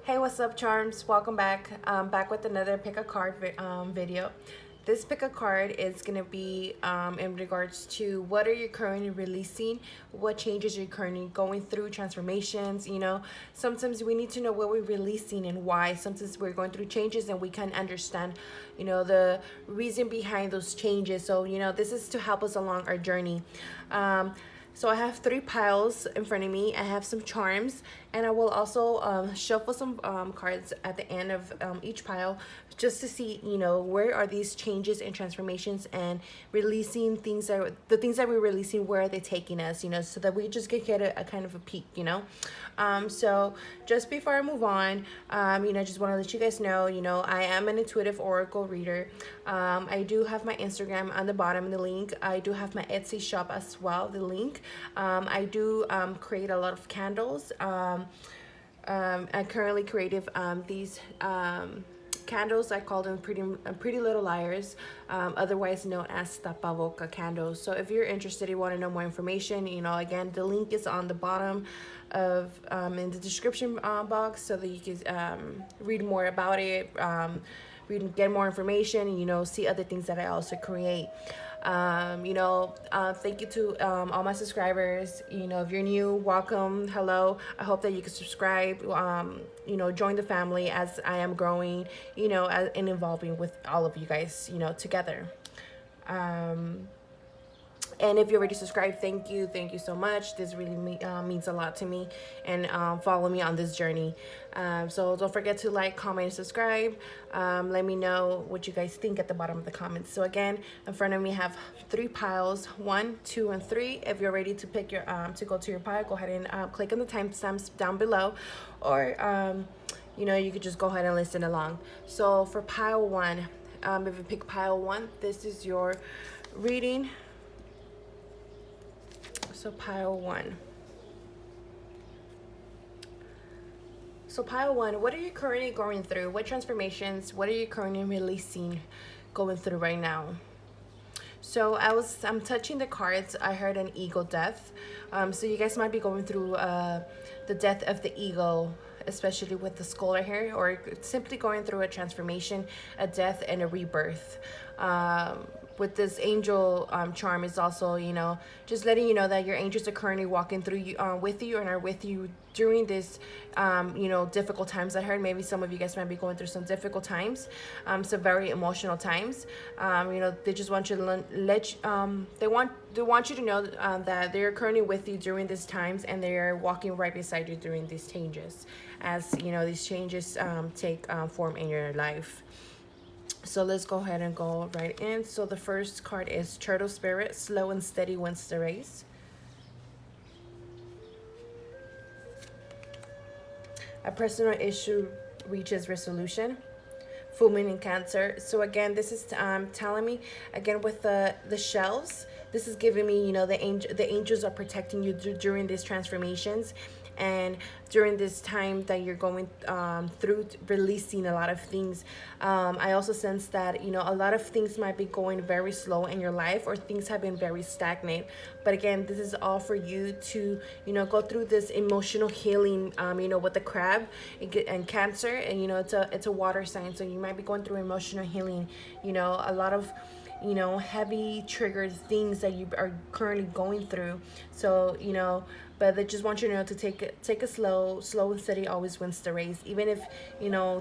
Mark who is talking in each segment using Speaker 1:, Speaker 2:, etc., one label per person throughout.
Speaker 1: Hey, what's up, charms? Welcome back. Back with another pick a card video. This pick a card is gonna be in regards to what are you currently releasing, what changes you're currently going through, transformations. Sometimes we need to know what we're releasing and why. Sometimes we're going through changes and we can understand, the reason behind those changes. So this is to help us along our journey. So I have 3 piles in front of me. I have some charms, and I will also shuffle some cards at the end of each pile just to see, where are these changes and transformations and releasing things the things that we're releasing, where are they taking us, so that we just get a kind of a peek, So just before I move on, just want to let you guys know, I am an intuitive oracle reader. I do have my Instagram on the bottom, the link. I do have my Etsy shop as well, the link. I do create a lot of candles. I currently creative these candles. I call them pretty little liars, otherwise known as tapavoca candles. So if you're interested, you want to know more information, again, the link is on the bottom of in the description box, so that you can read more about it, get more information, see other things that I also create. Thank you to all my subscribers. If you're new, welcome, hello. I hope that you can subscribe, join the family as I am growing, and evolving with all of you guys, together. And if you already subscribed, thank you so much. This really means a lot to me, and follow me on this journey. So don't forget to like, comment, and subscribe. Let me know what you guys think at the bottom of the comments. So again, in front of me I have 3 piles, 1, 2, and 3. If you're ready to pick your to go to your pile, go ahead and click on the timestamps down below, or you could just go ahead and listen along. So for pile 1, if you pick pile 1, this is your reading. So pile 1. So pile 1, what are you currently going through? What transformations? What are you currently releasing, going through right now? So I'm touching the cards. I heard an ego death. So you guys might be going through the death of the ego, especially with the skull right here, or simply going through a transformation, a death, and a rebirth. With this angel charm is also, just letting you know that your angels are currently walking through you, with you, and are with you during this, difficult times. I heard maybe some of you guys might be going through some difficult times, some very emotional times. They just want you to they want you to know that they're currently with you during these times, and they're walking right beside you during these changes, as these changes take form in your life. So let's go ahead and go right in. So the first card is Turtle Spirit. Slow and steady wins the race. A personal issue reaches resolution. Full moon in Cancer. So again, this is telling me, again, with the shelves, this is giving me, the angels are protecting you during these transformations, and during this time that you're going through releasing a lot of things. I also sense that, a lot of things might be going very slow in your life, or things have been very stagnant. But again, this is all for you to, go through this emotional healing, with the crab and Cancer. And, it's a water sign. So you might be going through emotional healing, a lot of, heavy triggered things that you are currently going through. So, but they just want you to know to take a slow and steady always wins the race. Even if,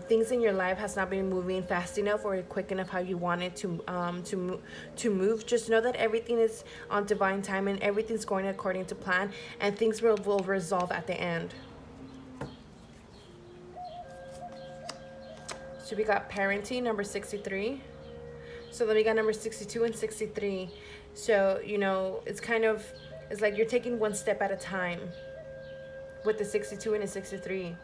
Speaker 1: things in your life has not been moving fast enough or quick enough how you want it to move, just know that everything is on divine time, and everything's going according to plan, and things will resolve at the end. So we got parenting, number 63. So then we got number 62 and 63. So, it's like you're taking one step at a time with the 62 and the 63.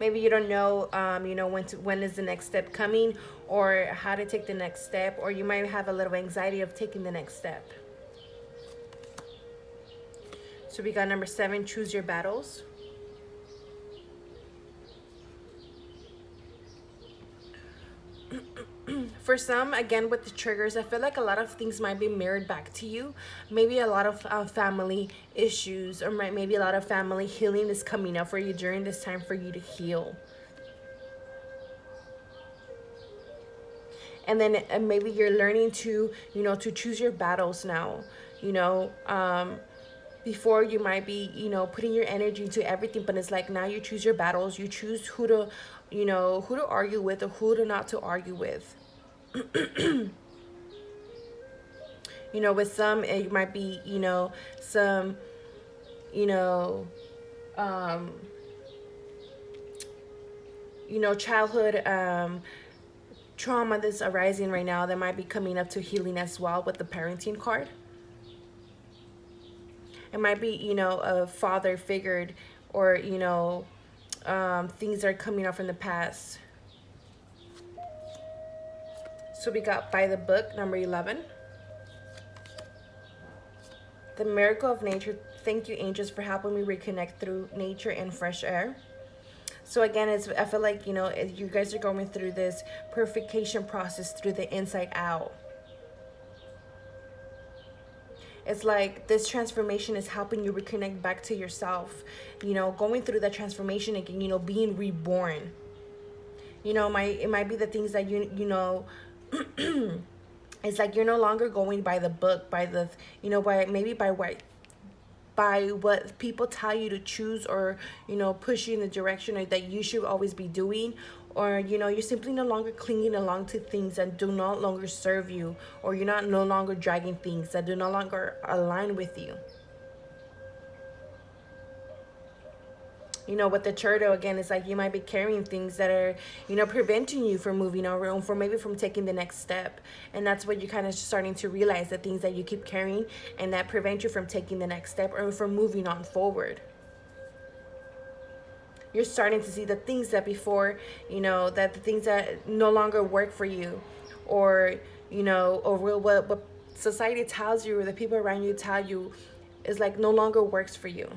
Speaker 1: Maybe you don't know, when is the next step coming, or how to take the next step, or you might have a little anxiety of taking the next step. So we got number 7, choose your battles. For some, again, with the triggers, I feel like a lot of things might be mirrored back to you. Maybe a lot of family issues, or maybe a lot of family healing is coming up for you during this time for you to heal. And then maybe you're learning to, to choose your battles now. Before you might be, putting your energy into everything, but it's like now you choose your battles. You choose who to, who to argue with or who to not to argue with. With some, it might be, some, um, childhood trauma that's arising right now that might be coming up to healing as well with the parenting card. It might be, a father figured, or, things that are coming up from the past. So we got by the book, number 11. The miracle of nature. Thank you, angels, for helping me reconnect through nature and fresh air. So again, I feel like, you guys are going through this purification process through the inside out. It's like this transformation is helping you reconnect back to yourself. Going through that transformation again, being reborn. It might be the things that it's like you're no longer going by the book, by the, by what people tell you to choose, or push you in the direction that you should always be doing, or you're simply no longer clinging along to things that do no longer serve you, or you're not no longer dragging things that do no longer align with you. With the turtle, again, it's like you might be carrying things that are, preventing you from moving on, or maybe from taking the next step. And that's what you're kind of starting to realize, the things that you keep carrying and that prevent you from taking the next step or from moving on forward. You're starting to see the things that before, that the things that no longer work for you, or, or what society tells you, or the people around you tell you, is like no longer works for you.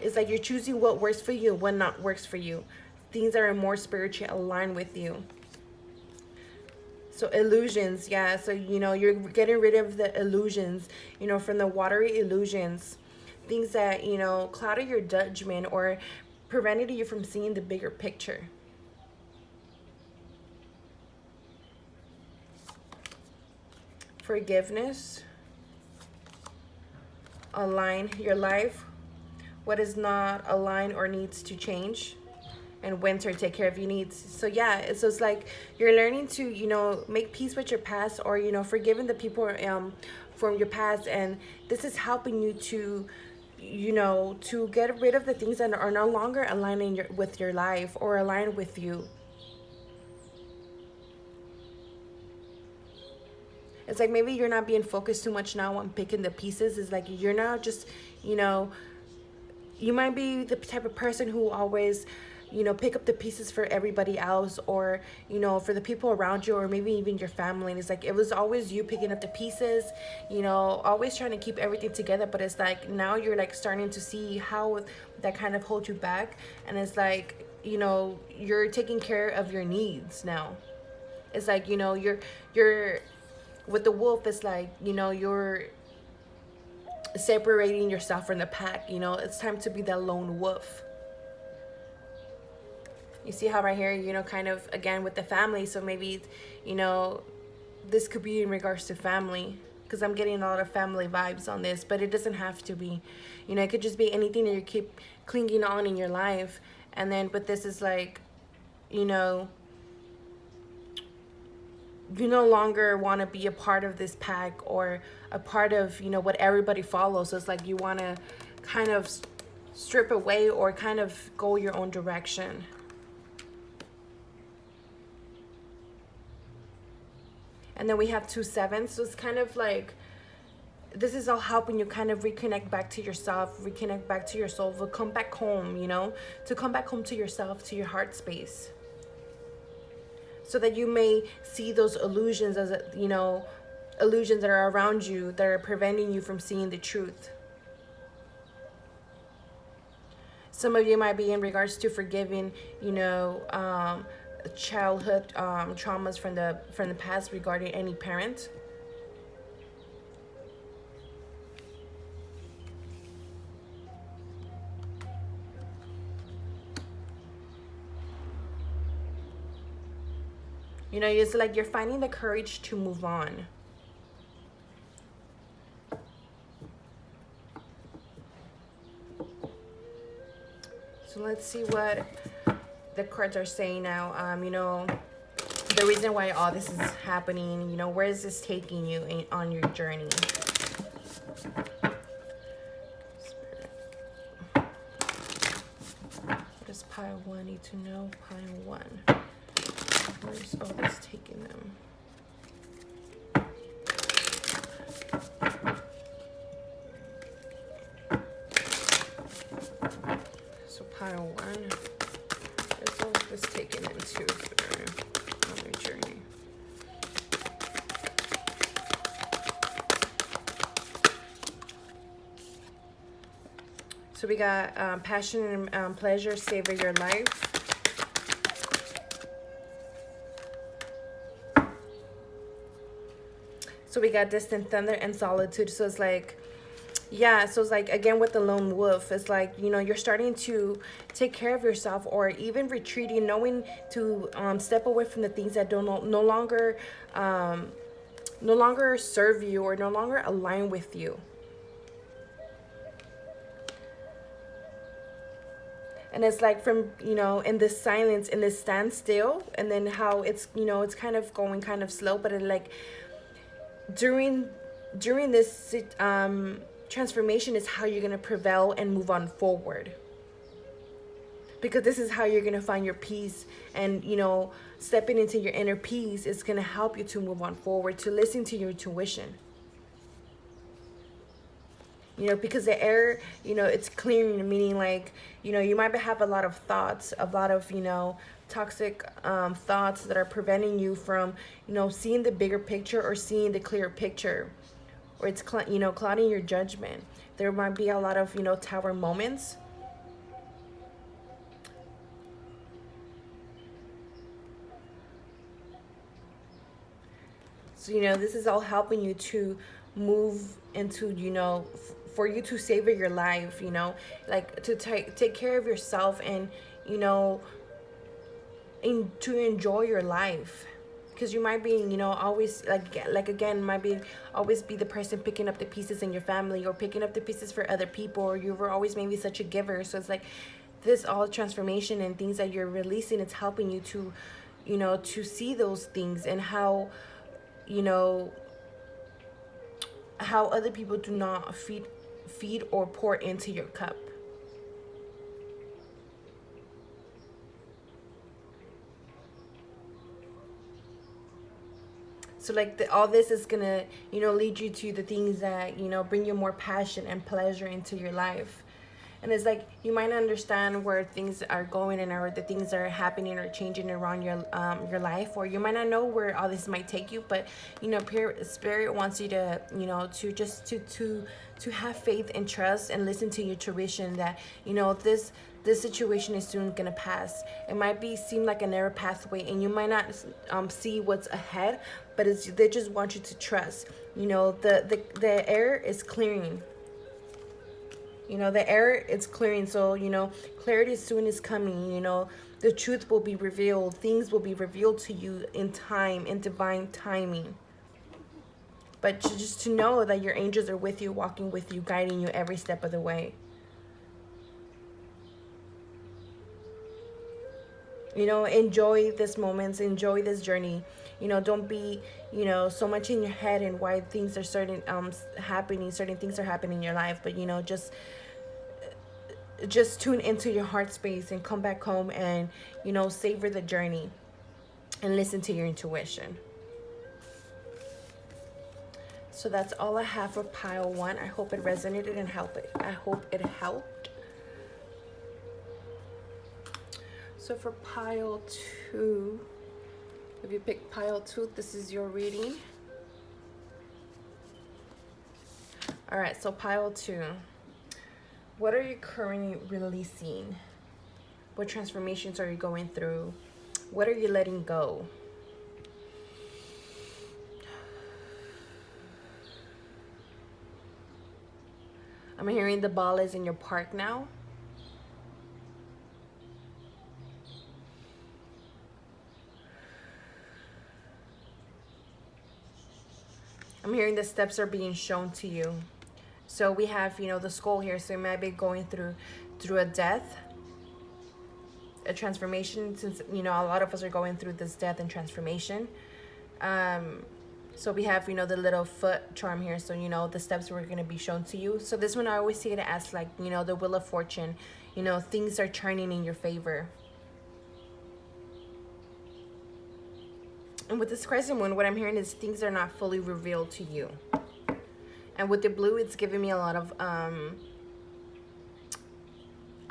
Speaker 1: It's like you're choosing what works for you, what not works for you. Things that are more spiritually aligned with you. So illusions, yeah. So, you're getting rid of the illusions, from the watery illusions. Things that, clouded your judgment or prevented you from seeing the bigger picture. Forgiveness. Align your life. What is not aligned or needs to change, and winter, take care of your needs. So yeah, so it's like you're learning to make peace with your past, or forgiving the people from your past, and this is helping you to to get rid of the things that are no longer aligning with your life or aligned with you. It's like maybe you're not being focused too much now on picking the pieces. It's like you're now just you might be the type of person who always, pick up the pieces for everybody else, or, for the people around you, or maybe even your family. And it's like, it was always you picking up the pieces, always trying to keep everything together. But it's like, now you're like starting to see how that kind of holds you back. And it's like, you're taking care of your needs now. It's like, you're with the wolf, it's like, you're separating yourself from the pack. It's time to be that lone wolf. You see how right here, kind of again with the family. So maybe, this could be in regards to family, because I'm getting a lot of family vibes on this, but it doesn't have to be. It could just be anything that you keep clinging on in your life. And then, but this is like, you no longer want to be a part of this pack, or a part of, what everybody follows. So it's like you want to kind of strip away, or kind of go your own direction. And then we have 2 7s. So it's kind of like, this is all helping you kind of reconnect back to yourself, reconnect back to your soul, to come back home, to come back home to yourself, to your heart space. So that you may see those illusions as, illusions that are around you that are preventing you from seeing the truth. Some of you might be in regards to forgiving, childhood traumas from the past regarding any parent. You know, it's like you're finding the courage to move on. So let's see what the cards are saying now. You know, the reason why all this is happening, you know, where is this taking you on your journey? What does pile 1 need to know? Pile 1. Where's all this taking them? So pile 1. Where's all this taking them to on their journey? So we got passion and pleasure, savor your life. So we got distant thunder and solitude. So it's like, yeah, so it's like, again, with the lone wolf, it's like, you know, you're starting to take care of yourself, or even retreating, knowing to step away from the things that no longer serve you or no longer align with you. And it's like, from, you know, in this silence, in this standstill, and then how it's, you know, it's kind of going kind of slow, but it like, during this transformation is how you're going to prevail and move on forward, because this is how you're going to find your peace. And, you know, stepping into your inner peace is going to help you to move on forward, to listen to your intuition. You know, because the air, you know, it's clearing, meaning like, you know, you might have a lot of thoughts, a lot of, you know, toxic thoughts that are preventing you from, you know, seeing the bigger picture or seeing the clear picture, or it's, you know, clouding your judgment. There might be a lot of, you know, tower moments. So, you know, this is all helping you to move into, you know, for you to savor your life, you know, like to take care of yourself, and, you know, to enjoy your life. Because you might be, you know, always like again, might be always be the person picking up the pieces in your family, or picking up the pieces for other people, or you were always maybe such a giver. So it's like this all transformation and things that you're releasing, it's helping you to, you know, to see those things, and how, you know, how other people do not feed or pour into your cup. So like all this is gonna, you know, lead you to the things that, you know, bring you more passion and pleasure into your life. And it's like, you might not understand where things are going, and or the things that are happening or changing around your life, or you might not know where all this might take you. But, you know, Spirit wants you to, you know, to just to have faith and trust, and listen to your intuition that, you know, this situation is soon gonna pass. It might seem like a narrow pathway, and you might not see what's ahead, but they just want you to trust. You know, the air is clearing. You know, the air is clearing. So, you know, clarity soon is coming. You know, the truth will be revealed. Things will be revealed to you in time, in divine timing. But just to know that your angels are with you, walking with you, guiding you every step of the way. You know, enjoy this moments, enjoy this journey. You know, don't be, you know, so much in your head and why things are certain things are happening in your life. But, you know, just tune into your heart space and come back home, and, you know, savor the journey and listen to your intuition. So that's all I have for pile 1. I hope it resonated and I hope it helped. So for pile 2, if you pick pile 2, this is your reading. All right, so pile 2. What are you currently releasing? What transformations are you going through? What are you letting go? I'm hearing the ball is in your park now. I'm hearing the steps are being shown to you. So we have, you know, the skull here. So you might be going through a death, a transformation, since, you know, a lot of us are going through this death and transformation. So we have, you know, the little foot charm here. So, you know, the steps were going to be shown to you. So this one, I always see it as like, you know, the wheel of fortune. You know, things are turning in your favor. And with this crescent moon, what I'm hearing is things are not fully revealed to you. And with the blue, it's giving me a lot of, I'm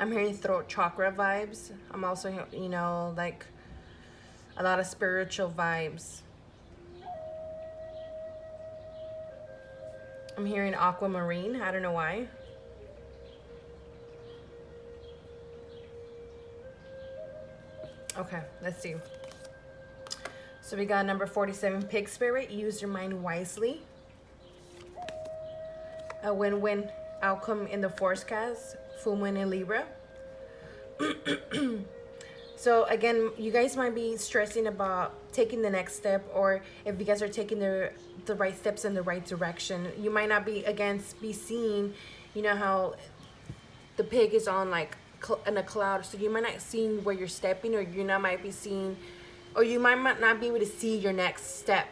Speaker 1: hearing throat chakra vibes. I'm also, you know, like a lot of spiritual vibes. I'm hearing aquamarine. I don't know why. Okay, let's see. So we got number 47, Pig Spirit. Use your mind wisely. A win-win outcome in the forecast. Full moon in Libra. So again, you guys might be stressing about taking the next step, or if you guys are taking the right steps in the right direction. You might not be, again, be seeing, you know how the pig is on like in a cloud, so you might not see where you're stepping, or you not might be seeing, or you might not be able to see your next step.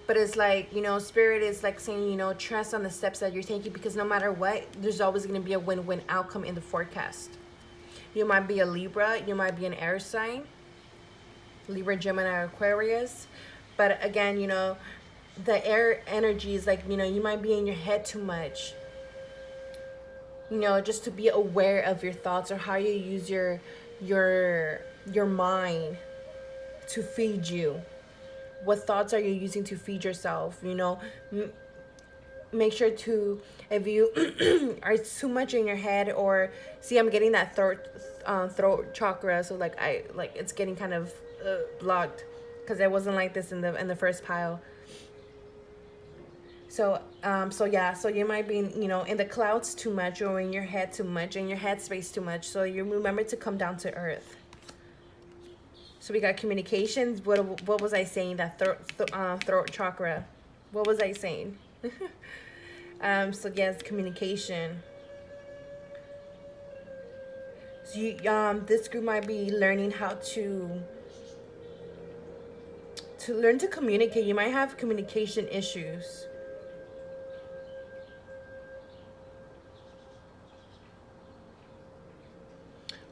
Speaker 1: But it's like, you know, Spirit is like saying, you know, trust on the steps that you're taking, because no matter what, there's always going to be a win-win outcome in the forecast. You might be a Libra, you might be an air sign, Libra, Gemini, Aquarius. But again, you know, the air energy is like, you know, you might be in your head too much. You know, just to be aware of your thoughts, or how you use your mind to feed you. What thoughts are you using to feed yourself? You know, make sure to, if you are too much in your head, or see, I'm getting that throat chakra, so like it's getting kind of blocked, because it wasn't like this in the first pile. So yeah, so you might be, you know, in the clouds too much, or in your head too much, in your head space too much. So you remember to come down to earth. So we got communications. What was I saying? That throat chakra. What was I saying? So yes, communication. So you, this group might be learning how to learn to communicate. You might have communication issues.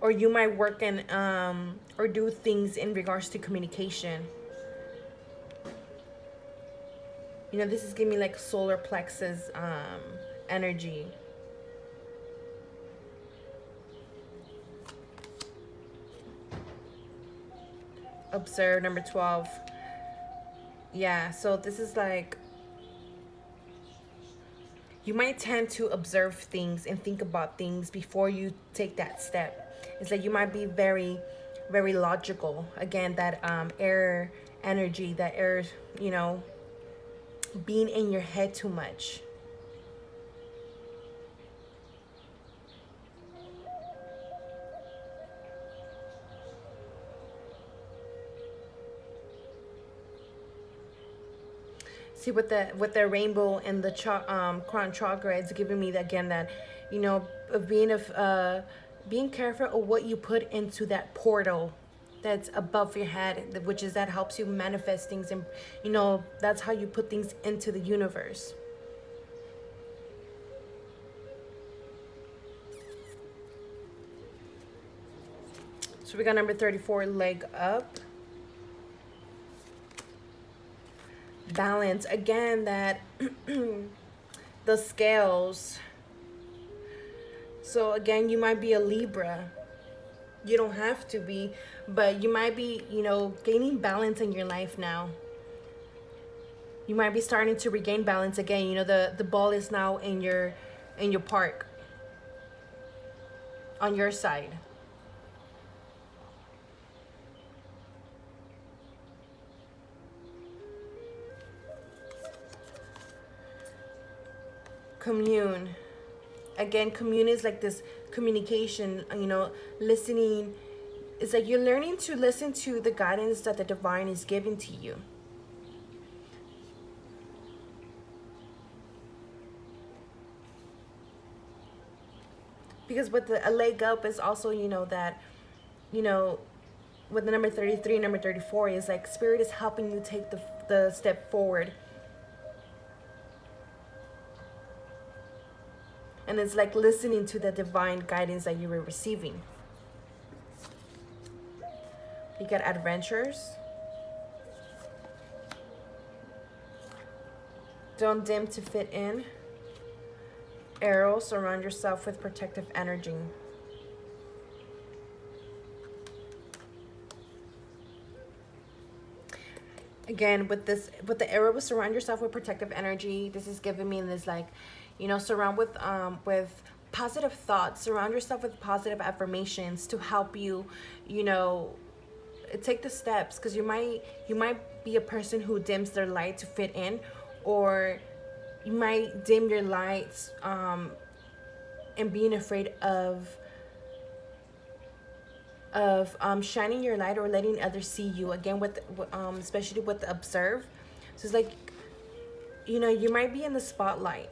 Speaker 1: Or you might work in, or do things in regards to communication. You know, this is giving me like solar plexus energy. Observe, number 12. Yeah, so this is like, you might tend to observe things and think about things before you take that step. It's like you might be very, very logical. Again, that air energy, that air, you know, being in your head too much. See, with the rainbow and the crown chakra, it's giving me again that, you know, being careful of what you put into that portal that's above your head, which is that helps you manifest things, and, you know, that's how you put things into the universe. So we got number 34, leg up. Balance, again, that the scales. So again, you might be a Libra. You don't have to be, but you might be, you know, gaining balance in your life now. You might be starting to regain balance again. You know, the ball is now in your park, on your side. Commune. Again, commune is like this communication, listening. It's like you're learning to listen to the guidance that the divine is giving to you. Because with a leg up is also, that, with the number 33, number 34 is like spirit is helping you take the step forward. And it's like listening to the divine guidance that you were receiving. You got adventures. Don't dim to fit in. Arrow, surround yourself with protective energy. Again, with the arrow, surround yourself with protective energy. This is giving me this, like, surround with positive thoughts. Surround yourself with positive affirmations to help you, take the steps, because you might be a person who dims their light to fit in, or you might dim your lights and being afraid of shining your light or letting others see you. Again, with especially with the observe. So it's like, you might be in the spotlight.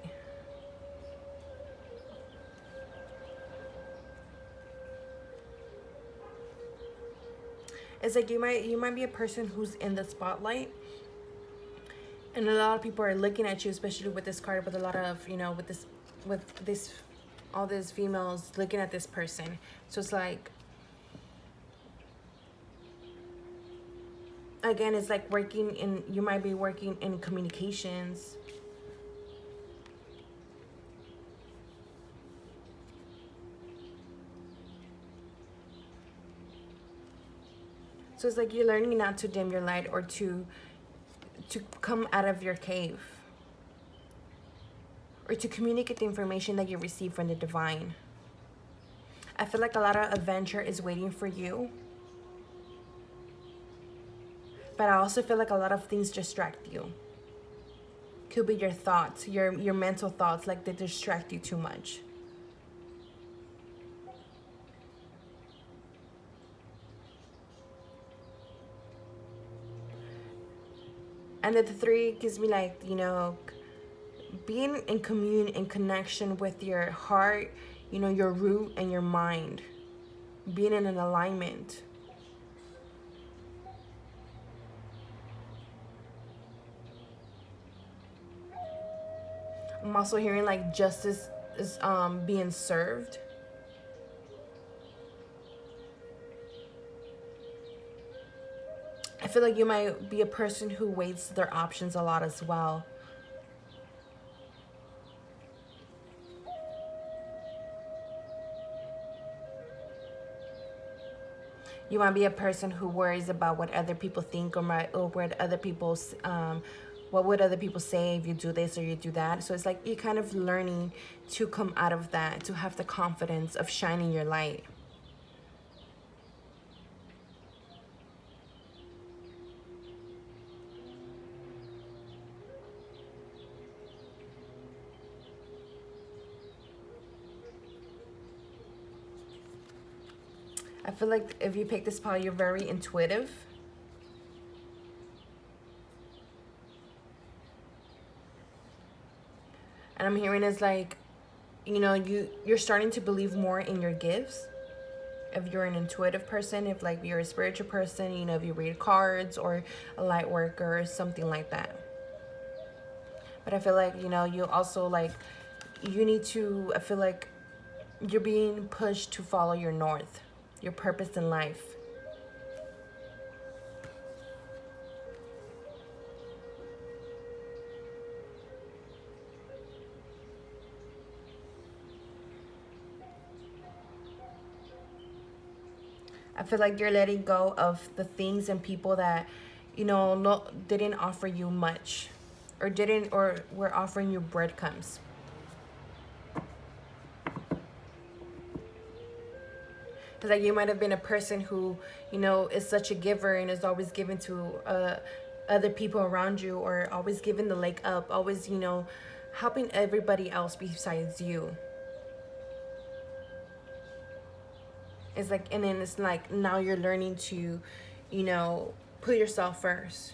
Speaker 1: It's like you might be a person who's in the spotlight, and a lot of people are looking at you, especially with this card, with a lot of, all these females looking at this person. So it's like, again, it's like you might be working in communications. So it's like you're learning not to dim your light, or to come out of your cave, or to communicate the information that you receive from the divine. I feel like a lot of adventure is waiting for you. But I also feel like a lot of things distract you. Could be your thoughts, your mental thoughts, like they distract you too much. And the 3 gives me, like, being in connection with your heart, your root and your mind. Being in an alignment. I'm also hearing like justice is being served. I feel like you might be a person who weighs their options a lot as well. You might be a person who worries about what other people think, or what other people's what would other people say if you do this or you do that. So it's like you're kind of learning to come out of that, to have the confidence of shining your light. I feel like if you pick this pile, you're very intuitive. And I'm hearing is like, you're starting to believe more in your gifts. If you're an intuitive person, if like you're a spiritual person, if you read cards or a light worker or something like that. But I feel like, you also like, I feel like you're being pushed to follow your north, your purpose in life. I feel like you're letting go of the things and people that, didn't offer you much, or were offering you breadcrumbs. Because like you might have been a person who, is such a giver and is always giving to other people around you, or always giving the leg up, always, helping everybody else besides you. It's like, and then it's like now you're learning to, you know, put yourself first.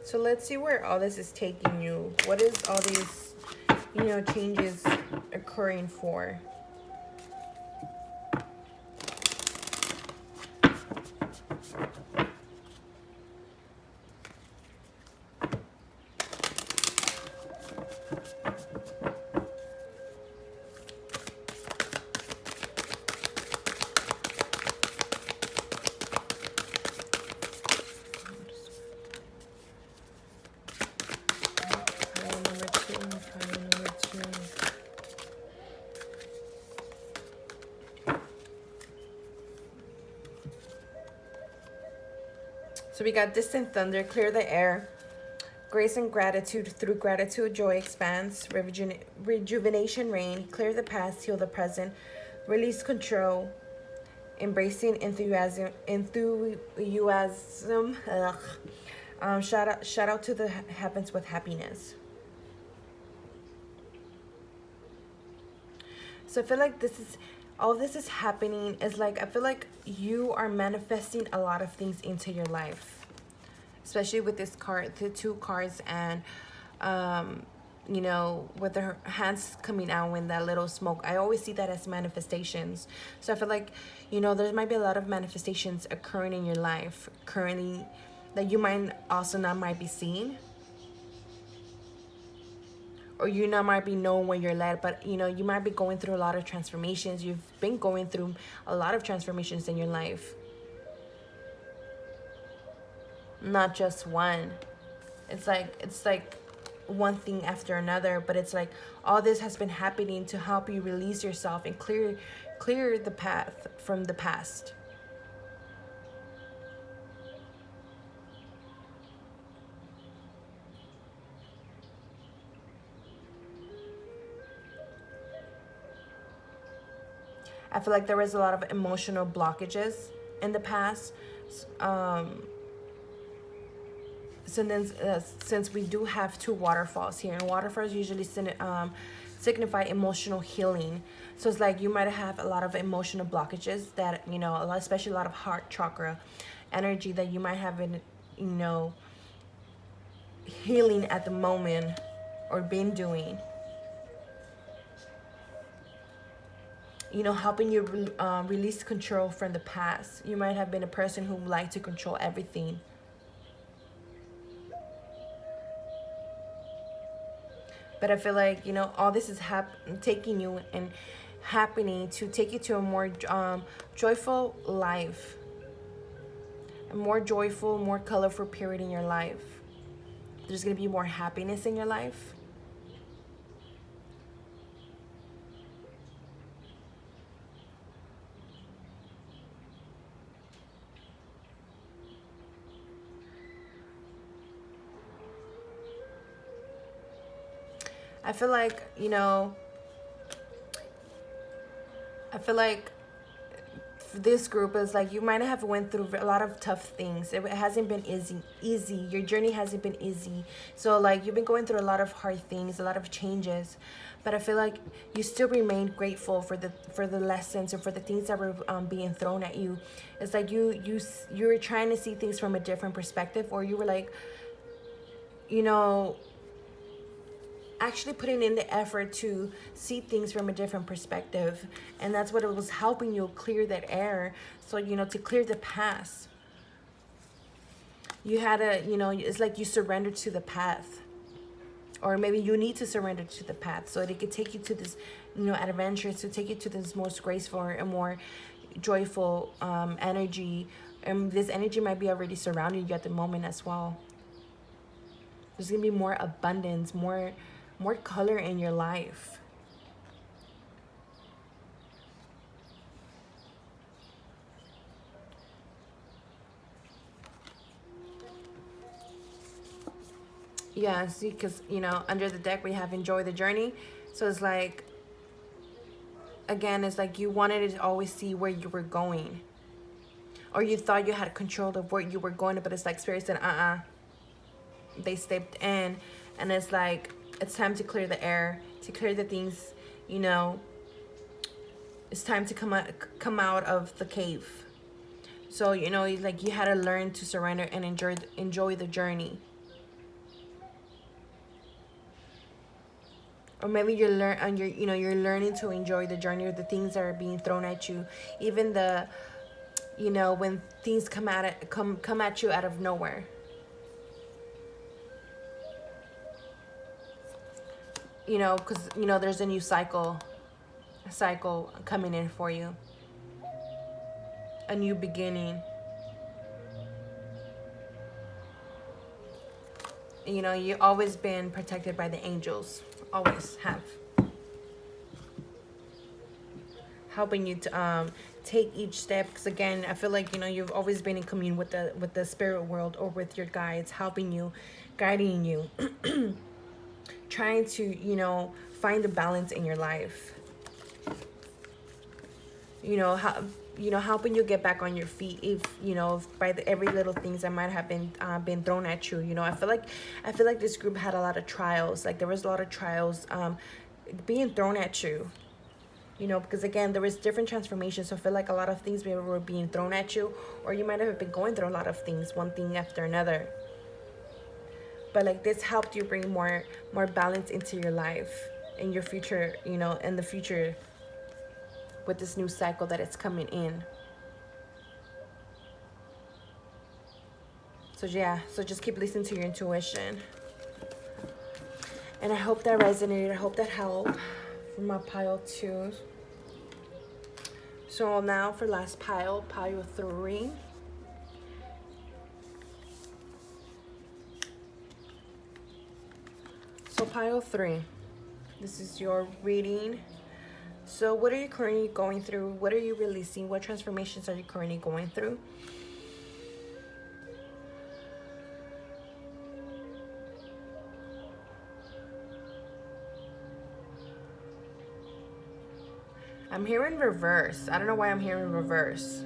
Speaker 1: So let's see where all this is taking you. What is all these, you know, changes occurring for? So we got distant thunder, clear the air, grace and gratitude, through gratitude, joy expands, rejuvenation rain, clear the past, heal the present, release control, embracing enthusiasm. Shout out to the happens with happiness. So I feel like all this is happening is like, I feel like you are manifesting a lot of things into your life, especially with this card, the two cards, and you know, with their hands coming out when that little smoke. I always see that as manifestations. So I feel like, you know, there might be a lot of manifestations occurring in your life currently that you might also not might be seeing, or you not might be knowing when you're led, but you know, you might be going through a lot of transformations. You've been going through a lot of transformations in your life, not just one. It's like one thing after another, but it's like all this has been happening to help you release yourself and clear the path from the past. I feel like there was a lot of emotional blockages in the past. So then, since we do have two waterfalls here, and waterfalls usually signify emotional healing. So it's like you might have a lot of emotional blockages that, you know, especially a lot of heart chakra energy that you might have been, you know, healing at the moment or been doing. You know, helping you release control from the past. You might have been a person who liked to control everything. But I feel like, you know, all this is taking you and happening to take you to a more joyful life. A more joyful, more colorful period in your life. There's going to be more happiness in your life. I feel like, you know, I feel like this group is like, you might have went through a lot of tough things. It hasn't been easy. Your journey hasn't been easy. So like, you've been going through a lot of hard things, a lot of changes. But I feel like you still remain grateful for the lessons or for the things that were being thrown at you. It's like you were trying to see things from a different perspective, or you were like, you know, actually putting in the effort to see things from a different perspective. And that's what it was helping you clear that air. So, you know, to clear the past, you had to, you know, it's like you surrendered to the path, or maybe you need to surrender to the path so that it could take you to this, you know, adventure, to take you to this most graceful and more joyful energy. And this energy might be already surrounding you at the moment as well. There's gonna be more abundance, more color in your life. Yeah, see, because, you know, under the deck we have enjoy the journey. So it's like again, it's like you wanted to always see where you were going, or you thought you had control of where you were going, but it's like Spirit said, they stepped in, and it's like it's time to clear the air, to clear the things, you know. It's time to come out of the cave. So, you know, like you had to learn to surrender and enjoy the journey. Or maybe you're learning to enjoy the journey, or the things that are being thrown at you, even the, you know, when things come at you out of nowhere. You know, because, you know, there's a new cycle coming in for you. A new beginning. You know, you've always been protected by the angels. Always have. Helping you to take each step. Because again, I feel like, you know, you've always been in commune with the spirit world, or with your guides, helping you, guiding you. Trying to, you know, find the balance in your life. You know, helping you get back on your feet, if, you know, by every little things that might have been thrown at you. You know, I feel like this group had a lot of trials. Like there was a lot of trials being thrown at you. You know, because again, there was different transformations. So I feel like a lot of things maybe were being thrown at you, or you might have been going through a lot of things, one thing after another. But like this helped you bring more balance into your life, in your future, you know, in the future, with this new cycle that it's coming in. So yeah, so just keep listening to your intuition. And I hope that resonated. I hope that helped for my pile 2. So now for last pile 3. So pile 3, this is your reading. So what are you currently going through? What are you releasing? What transformations are you currently going through? I'm hearing reverse. I don't know why I'm hearing reverse.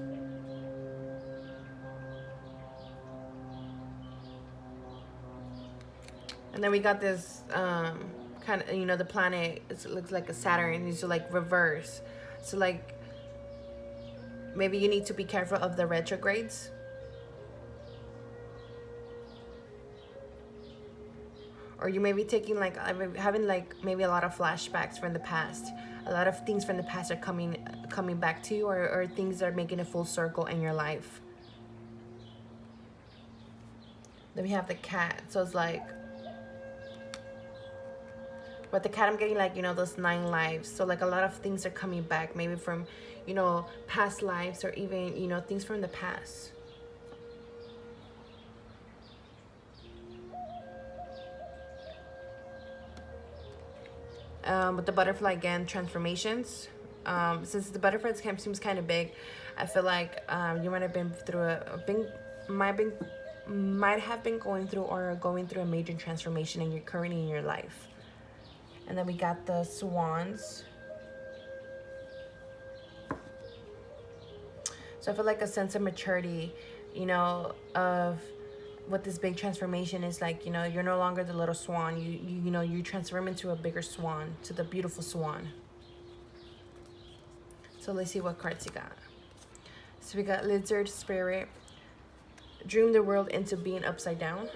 Speaker 1: And then we got this kind of, you know, the planet, it looks like a Saturn. It's like reverse. So like maybe you need to be careful of the retrogrades. Or you may be taking like, having like maybe a lot of flashbacks from the past. A lot of things from the past are coming back to you, or things are making a full circle in your life. Then we have the cat. So it's like, but the cat, I'm getting like, you know, those 9 lives. So like a lot of things are coming back, maybe from, you know, past lives, or even, you know, things from the past. With the butterfly again, transformations. Since the butterfly camp seems kind of big, I feel like you might have been through might have been going through, or going through a major transformation in your life. And then we got the swans. So I feel like a sense of maturity, you know, of what this big transformation is like. You know, you're no longer the little swan. You know, you transform into a bigger swan, to the beautiful swan. So let's see what cards you got. So we got lizard spirit. Dream the world into being upside down.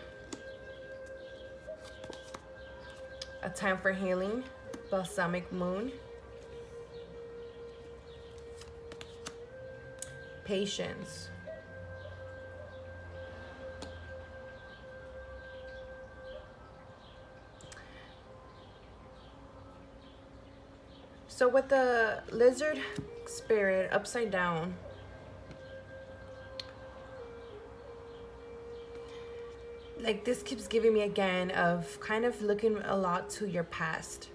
Speaker 1: A time for healing. Balsamic moon. Patience. So with the lizard spirit upside down, like this keeps giving me again of kind of looking a lot to your past,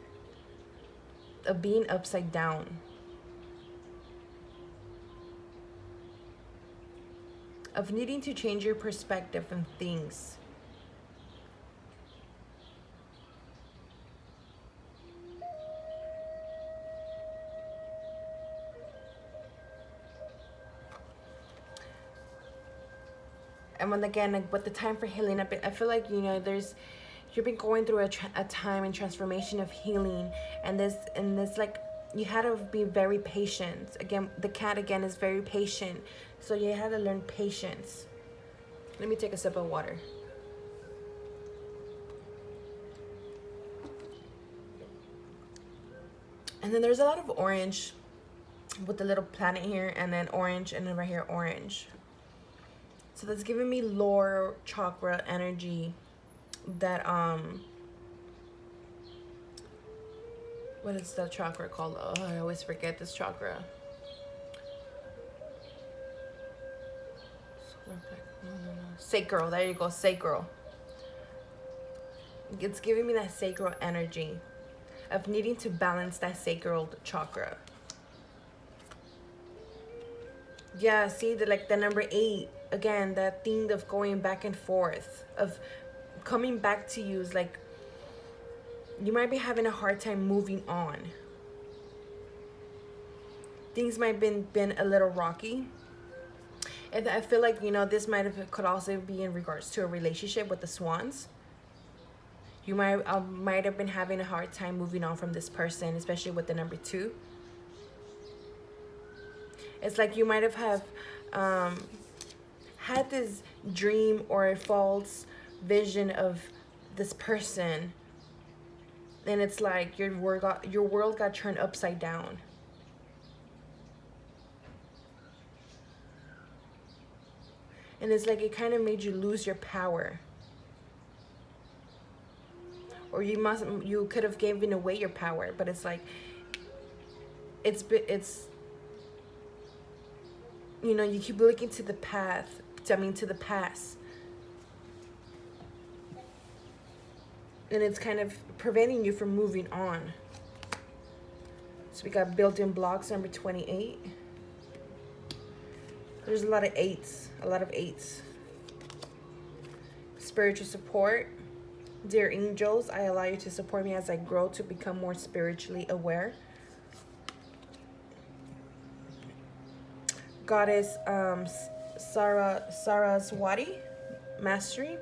Speaker 1: of being upside down. Of needing to change your perspective on things. And when again, like with the time for healing, I feel like, you know, you've been going through a time and transformation of healing, and this like, you had to be very patient. Again, the cat again is very patient, so you had to learn patience. Let me take a sip of water. And then there's a lot of orange with the little planet here, and then orange, and then right here orange. So that's giving me lower chakra energy. That what is the chakra called? Oh, I always forget this chakra. Sacral. There you go, sacral. It's giving me that sacral energy of needing to balance that sacral chakra. Yeah, see, like the number 8 again, that thing of going back and forth, of coming back to you, is like you might be having a hard time moving on. Things might have been a little rocky. And I feel like, you know, this could also be in regards to a relationship with the swans. You might have been having a hard time moving on from this person, especially with the number 2. It's like you might have had this dream or a false vision of this person, and it's like your world got turned upside down. And it's like it kind of made you lose your power. Or you could have given away your power, but it's like it's you know, you keep looking to the to the past. And it's kind of preventing you from moving on. So we got built-in blocks, number 28. There's a lot of 8s. Spiritual support. Dear angels, I allow you to support me as I grow to become more spiritually aware. Goddess Saraswati, mastery.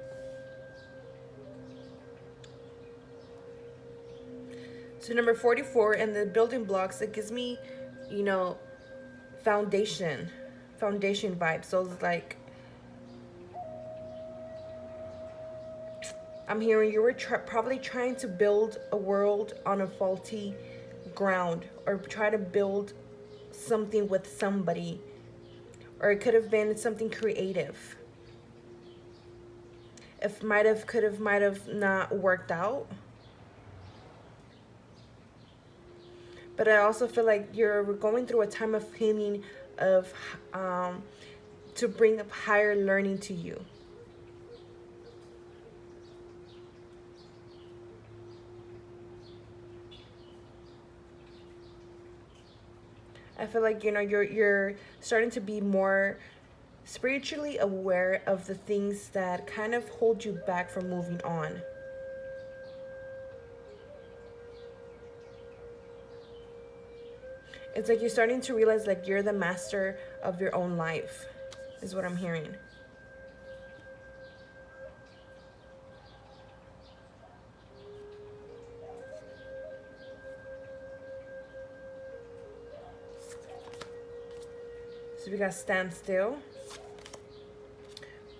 Speaker 1: So number 44, and the building blocks, it gives me, you know, foundation vibes. So it's like, I'm hearing you were probably trying to build a world on a faulty ground, or try to build something with somebody, or it could have been something creative. If might have not worked out. But I also feel like you're going through a time of healing, of to bring up higher learning to you. I feel like, you know, you're starting to be more spiritually aware of the things that kind of hold you back from moving on. It's like you're starting to realize like you're the master of your own life, is what I'm hearing. So we got stand still,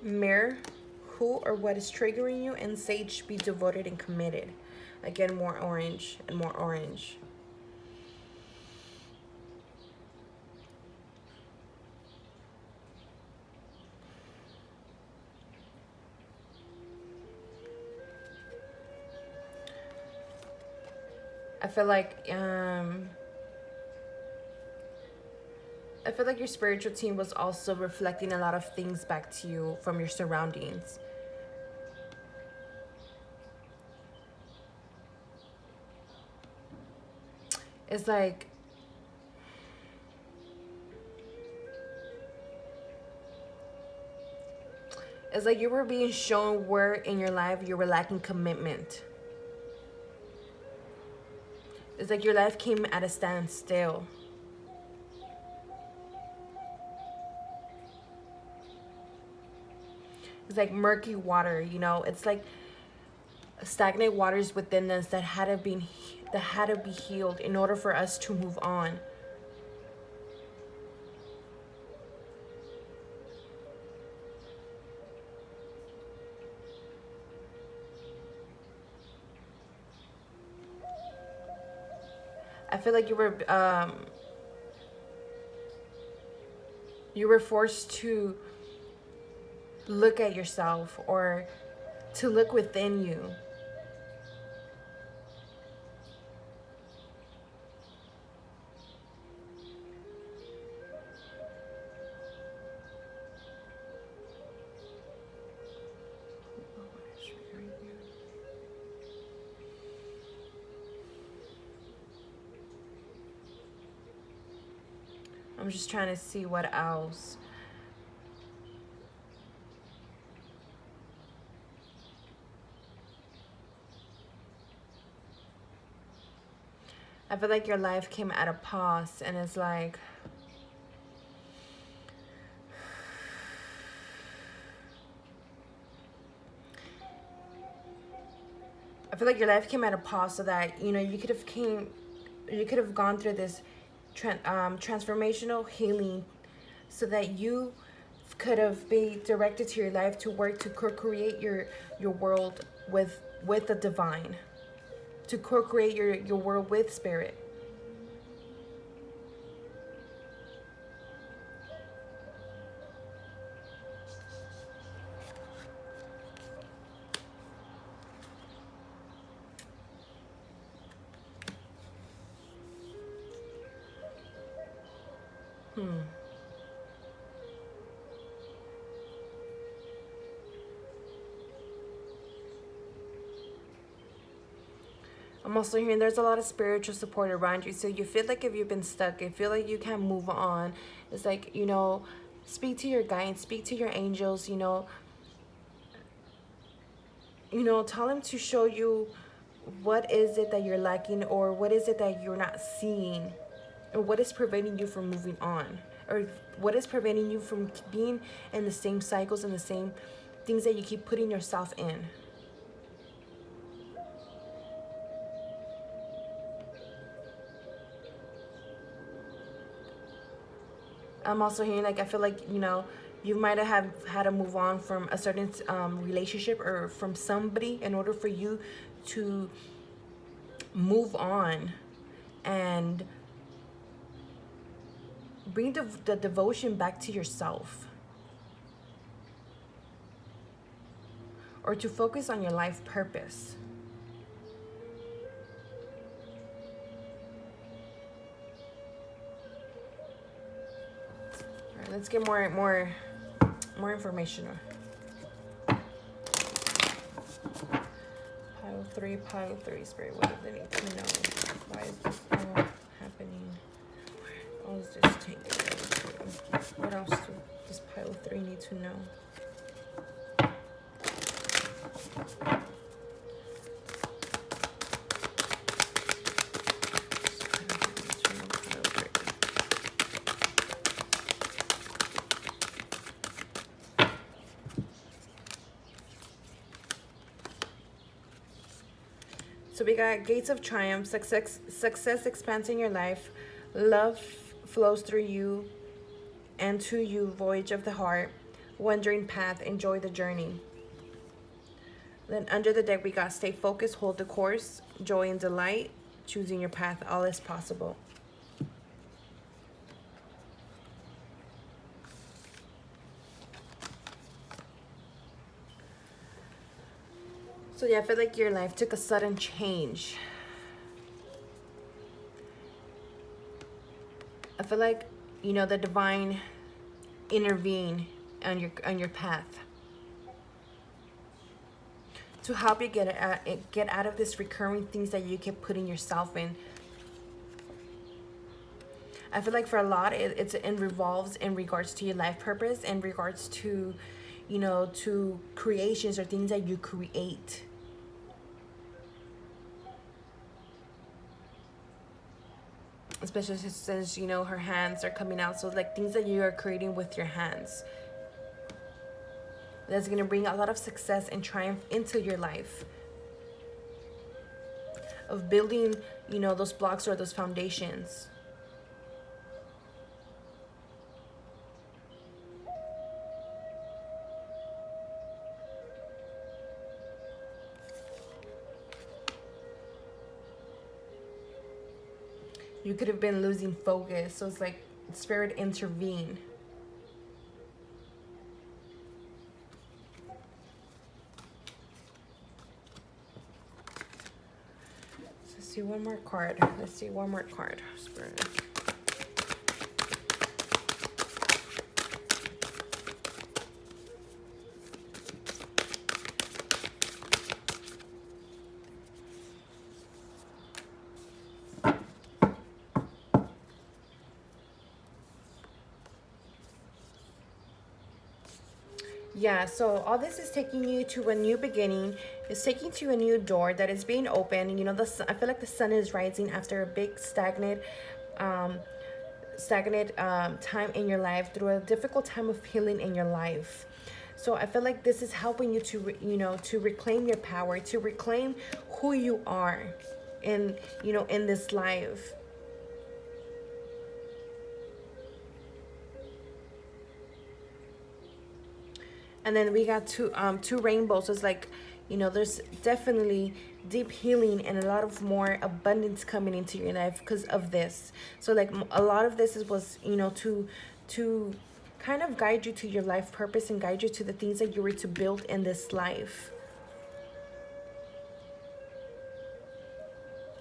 Speaker 1: mirror, who or what is triggering you, and sage, be devoted and committed. Again, more orange and more orange. I feel like your spiritual team was also reflecting a lot of things back to you from your surroundings. It's like you were being shown where in your life you were lacking commitment. It's like your life came at a standstill. It's like murky water, you know. It's like stagnant waters within us that had to be healed in order for us to move on. I feel like you were forced to look at yourself, or to look within you. I'm just trying to see what else. I feel like your life came at a pause, and it's like, I feel like your life came at a pause so that, you know, you could have gone through this transformational healing, so that you could have been directed to your life to work to co-create your world with the divine, to co-create your world with spirit. I'm also hearing there's a lot of spiritual support around you. So you feel like if you've been stuck, you feel like you can't move on. It's like, you know, speak to your guides, speak to your angels, you know, tell them to show you what is it that you're lacking, or what is it that you're not seeing, or what is preventing you from moving on, or what is preventing you from being in the same cycles and the same things that you keep putting yourself in. I'm also hearing, like, I feel like, you know, you might have had to move on from a certain relationship or from somebody in order for you to move on and bring the devotion back to yourself, or to focus on your life purpose. All right, let's get more information. Pile three, Spirit. What do they need to know? Why is this all happening? What is this taking? What else does pile 3 need to know? So we got gates of triumph, success expands in your life, love flows through you and to you, voyage of the heart, wandering path, enjoy the journey. Then under the deck we got stay focused, hold the course, joy and delight, choosing your path, all is possible. So yeah, I feel like your life took a sudden change. I feel like, you know, the divine intervene on your path to help you get out of this recurring things that you keep putting yourself in. I feel like for a lot, it revolves in regards to your life purpose, in regards to, you know, to creations or things that you create. Especially since, you know, her hands are coming out. So like things that you are creating with your hands. that's going to bring a lot of success and triumph into your life, of building, you know, those blocks or those foundations. You could have been losing focus, so it's like spirit intervene. Let's see one more card. Let's see one more card. Spirit. Yeah, so all this is taking you to a new beginning. It's taking to a new door that is being opened. You know, I feel like the sun is rising after a big stagnant time in your life, through a difficult time of healing in your life. So I feel like this is helping you to, you know, to reclaim your power, to reclaim who you are in, you know, in this life. And then we got two rainbows. So it's like, you know, there's definitely deep healing and a lot of more abundance coming into your life because of this. So like a lot of this was, you know, to kind of guide you to your life purpose and guide you to the things that you were to build in this life.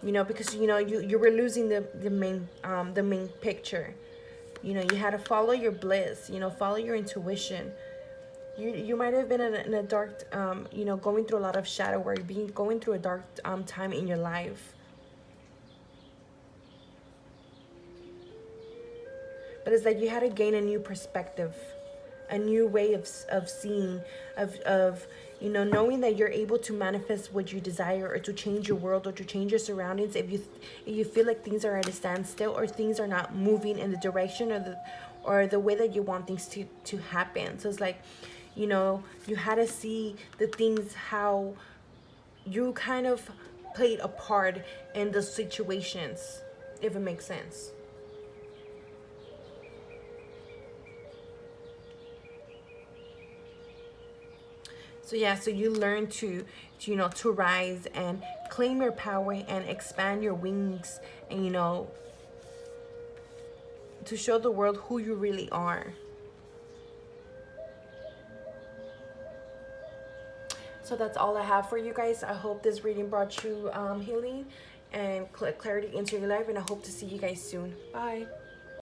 Speaker 1: You know, because, you know, you were losing the main picture. You know, you had to follow your bliss, you know, follow your intuition. You might have been in a dark, you know, going through a lot of shadow work, going through a dark time in your life. But it's like you had to gain a new perspective, a new way of seeing, of you know, knowing that you're able to manifest what you desire, or to change your world, or to change your surroundings if you feel like things are at a standstill, or things are not moving in the direction or the way that you want things to happen. So it's like, you know, you had to see the things, how you kind of played a part in the situations, if it makes sense. So yeah, so you learn to you know, to rise and claim your power and expand your wings, and, you know, to show the world who you really are. So that's all I have for you guys. I hope this reading brought you healing and clarity into your life, and I hope to see you guys soon. Bye.